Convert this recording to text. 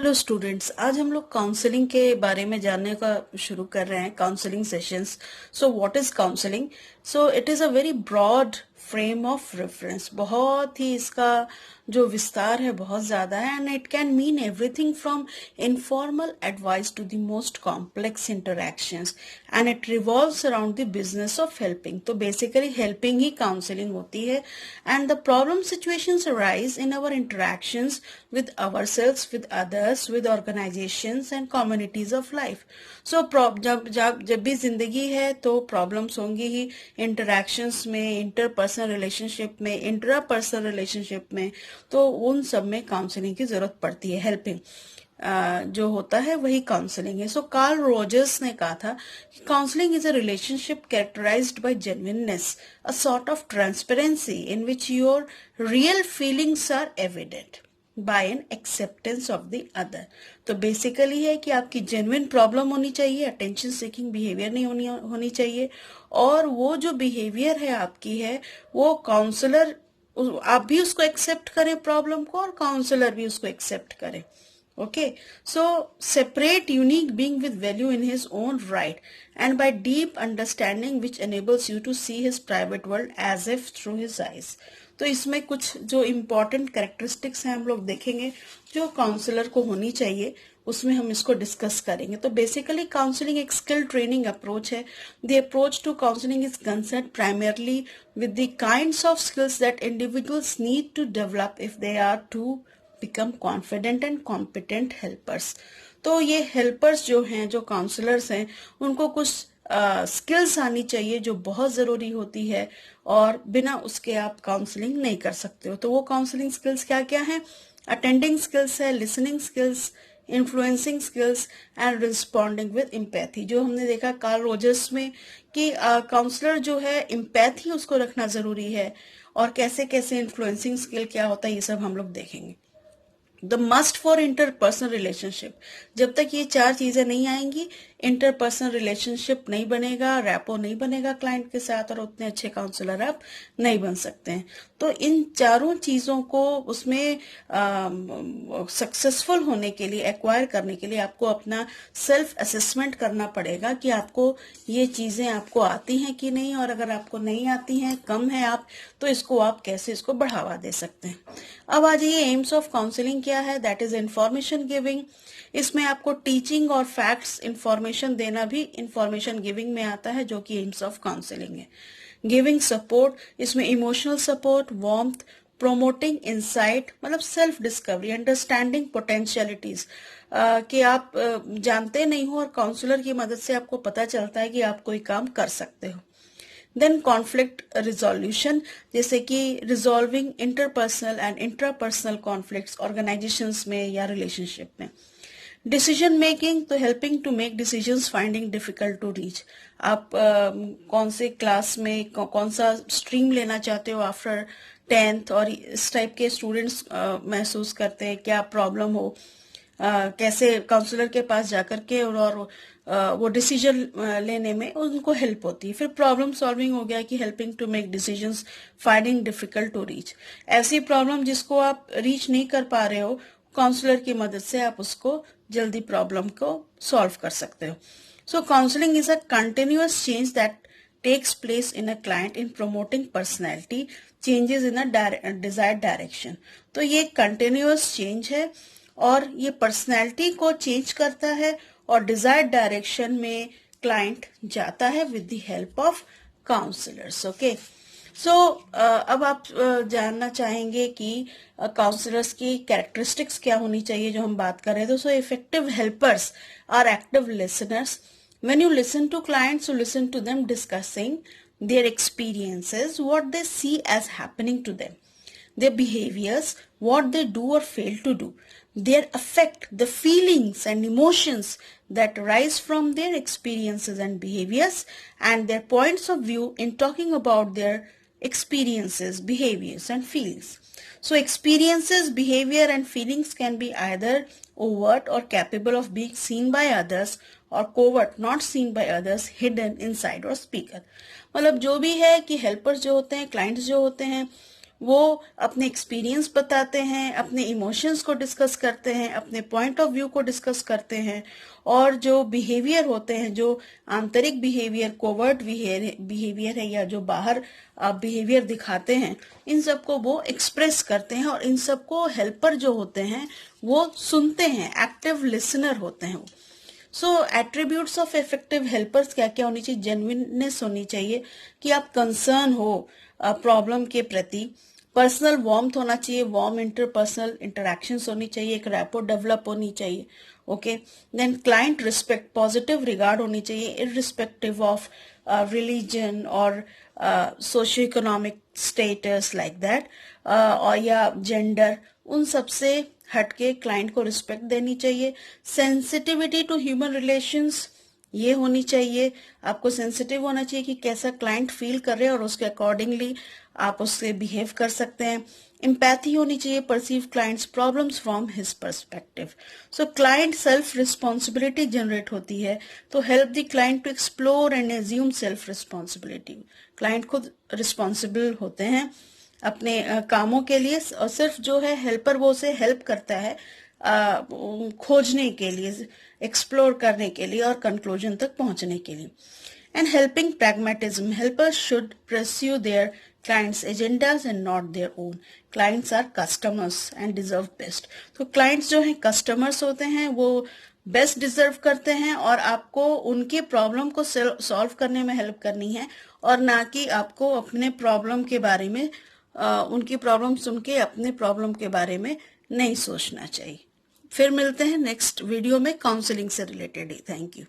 Hello students, आज हम लोग काउंसलिंग के बारे में जानने का शुरू कर रहे हैं. Counselling sessions. So what is counselling? So it is a very broad frame of reference. बहुत ही इसका जो विस्तार है बहुत ज्यादा है, and it can mean everything from informal advice to the most complex interactions, and it revolves around the business of helping. तो बेसिकली हेल्पिंग ही काउंसलिंग होती है, and the problem situations arise in our interactions with ourselves, with others, with organizations and communities of life. So जब भी जिंदगी है तो problems होंगी ही, इंटरैक्शंस में, इंटरपर्सनल रिलेशनशिप में, इंट्रापर्सनल रिलेशनशिप में. तो उन सब में काउंसलिंग की जरूरत पड़ती है. हेल्पिंग जो होता है वही काउंसलिंग है. सो कार्ल रोजर्स ने कहा था कि counselling is a relationship characterised by genuineness, a sort of transparency in which your real feelings are evident by an acceptance of the other. तो बेसिकली है कि आपकी जेन्युइन प्रॉब्लम होनी चाहिए, अटेंशन सीकिंग बिहेवियर नहीं होनी चाहिए, और वो जो बिहेवियर है आपकी है वो काउंसलर, आप भी उसको एक्सेप्ट करें प्रॉब्लम को, और काउंसलर भी उसको एक्सेप्ट करें. Okay, so separate unique being with value in his own right, and by deep understanding which enables you to see his private world as if through his eyes. तो इसमें कुछ जो important characteristics हैं हम लोग देखेंगे जो काउंसलर को होनी चाहिए, उसमें हम इसको डिस्कस करेंगे. तो बेसिकली काउंसलिंग एक स्किल ट्रेनिंग अप्रोच है. The approach to counselling is concern primarily with the kinds of skills that individuals need to develop if they are to become confident and competent helpers. तो ये helpers जो हैं, जो counsellors हैं, उनको कुछ skills आनी चाहिए जो बहुत जरूरी होती है, और बिना उसके आप काउंसलिंग नहीं कर सकते हो. तो वो काउंसलिंग स्किल्स क्या क्या हैं? अटेंडिंग स्किल्स है, listening skills, influencing skills and responding with empathy. जो हमने देखा कार्ल रोजर्स में कि काउंसलर जो है इम्पैथी उसको रखना जरूरी है, और कैसे कैसे इन्फ्लुएंसिंग स्किल क्या होता है ये सब हम लोग देखेंगे. The must for interpersonal relationship. जब तक ये चार चीजें नहीं आएंगी, इंटरपर्सनल रिलेशनशिप नहीं बनेगा, रैपो नहीं बनेगा क्लाइंट के साथ, और उतने अच्छे काउंसलर आप नहीं बन सकते हैं. तो इन चारों चीजों को उसमें सक्सेसफुल होने के लिए, एक्वायर करने के लिए आपको अपना सेल्फ असेसमेंट करना पड़ेगा कि आपको ये चीजें आपको आती हैं कि नहीं, और अगर आपको नहीं आती हैं, कम है आप, तो इसको आप कैसे इसको बढ़ावा दे सकते हैं. अब आ जाइए एम्स ऑफ काउंसलिंग क्या है. That is information giving. इसमें आपको टीचिंग और फैक्ट्स इंफॉर्मेशन देना भी इंफॉर्मेशन गिविंग में आता है, जो कि एम्स ऑफ काउंसलिंग है. गिविंग सपोर्ट, इसमें emotional support, warmth, promoting insight, मतलब सेल्फ डिस्कवरी, अंडरस्टैंडिंग पोटेंशियलिटीज, कि आप जानते नहीं हो, और काउंसलर की मदद से आपको पता चलता है कि आप कोई काम कर सकते हो. देन कॉन्फ्लिक्ट रिजोल्यूशन, जैसे कि resolving interpersonal and intrapersonal conflicts organisations में या रिलेशनशिप में. डिसीजन मेकिंग, तो helping to make decisions finding difficult to reach. आप कौन से क्लास में कौन सा स्ट्रीम लेना चाहते हो आफ्टर 10th, और इस टाइप के स्टूडेंट्स महसूस करते हैं, क्या प्रॉब्लम हो, कैसे काउंसलर के पास जाकर के और वो डिसीजन लेने में उनको हेल्प होती है. फिर प्रॉब्लम सॉल्विंग हो गया कि helping to make decisions finding difficult to reach. ऐसी प्रॉब्लम जिसको आप रीच नहीं कर पा रहे हो, काउंसलर की मदद से आप उसको जल्दी प्रॉब्लम को सॉल्व कर सकते हो. सो counselling is a continuous change that takes place in a client in promoting personality changes in a desired direction. तो ये continuous change है, और ये पर्सनैलिटी को चेंज करता है, और डिजायर्ड डायरेक्शन में क्लाइंट जाता है with the help of counsellors. Okay, so अब आप जानना चाहेंगे कि काउंसलर्स की कैरेक्टरिस्टिक्स क्या होनी चाहिए जो हम बात कर रहे थे. So effective helpers are active listeners. When you listen to clients, you listen to them discussing their experiences, what they see as happening to them, their behaviors, what they do or fail to do, their affect, the feelings and emotions that arise from their experiences and behaviors, and their points of view in talking about their experiences, behaviors and feelings. So experiences, behavior and feelings can be either overt or capable of being seen by others, और covert, not seen by others, hidden inside or speaker. मतलब जो भी है कि helpers जो होते हैं, clients जो होते हैं, वो अपने एक्सपीरियंस बताते हैं, अपने इमोशंस को डिस्कस करते हैं, अपने पॉइंट ऑफ व्यू को डिस्कस करते हैं, और जो बिहेवियर होते हैं, जो आंतरिक बिहेवियर, कोवर्ट बिहेवियर है, या जो बाहर बिहेवियर दिखाते हैं, इन सबको वो एक्सप्रेस करते हैं, और इन सबको हेल्पर जो होते हैं वो सुनते हैं, एक्टिव लिसनर होते हैं वो। सो एट्रीब्यूट्स ऑफ इफेक्टिव हेल्पर्स क्या क्या होनी चाहिए? जेन्युइननेस होनी चाहिए, कि आप कंसर्न हो प्रॉब्लम के प्रति, पर्सनल वार्मथ होना चाहिए, वार्म इंटरपर्सनल इंटरेक्शंस होनी चाहिए, एक रैपो डेवलप होनी चाहिए, okay. Then client respect, positive regard होनी चाहिए, इररिस्पेक्टिव ऑफ रिलीजन और socio economic status like that, और या जेंडर, उन सब से हटके क्लाइंट को रिस्पेक्ट देनी चाहिए। सेंसिटिविटी टू ह्यूमन रिलेशंस ये होनी चाहिए, आपको सेंसिटिव होना चाहिए कि कैसा क्लाइंट फील कर रहे हैं, और उसके अकॉर्डिंगली आप उससे बिहेव कर सकते हैं। एम्पैथी होनी चाहिए, perceive clients problems from his perspective. So client self responsibility generate होती है, तो help the client to explore and assume self responsibility. Client खुद रिस्पॉन्सिबल होते हैं अपने कामों के लिए, और सिर्फ जो है हेल्पर वो उसे हेल्प करता है खोजने के लिए, एक्सप्लोर करने के लिए, और कंक्लूजन तक पहुंचने के लिए। And helping pragmatism, helpers should pursue their clients agendas and not their own. Clients are customers and deserve best. तो clients जो हैं customers होते हैं, वो बेस्ट डिजर्व करते हैं, और आपको उनकी प्रॉब्लम को सॉल्व करने में हेल्प करनी है, और ना कि आपको अपने प्रॉब्लम के बारे में उनकी प्रॉब्लम सुन के अपने प्रॉब्लम के बारे में नहीं सोचना चाहिए। फिर मिलते हैं नेक्स्ट वीडियो में काउंसलिंग से रिलेटेड ही। Thank you.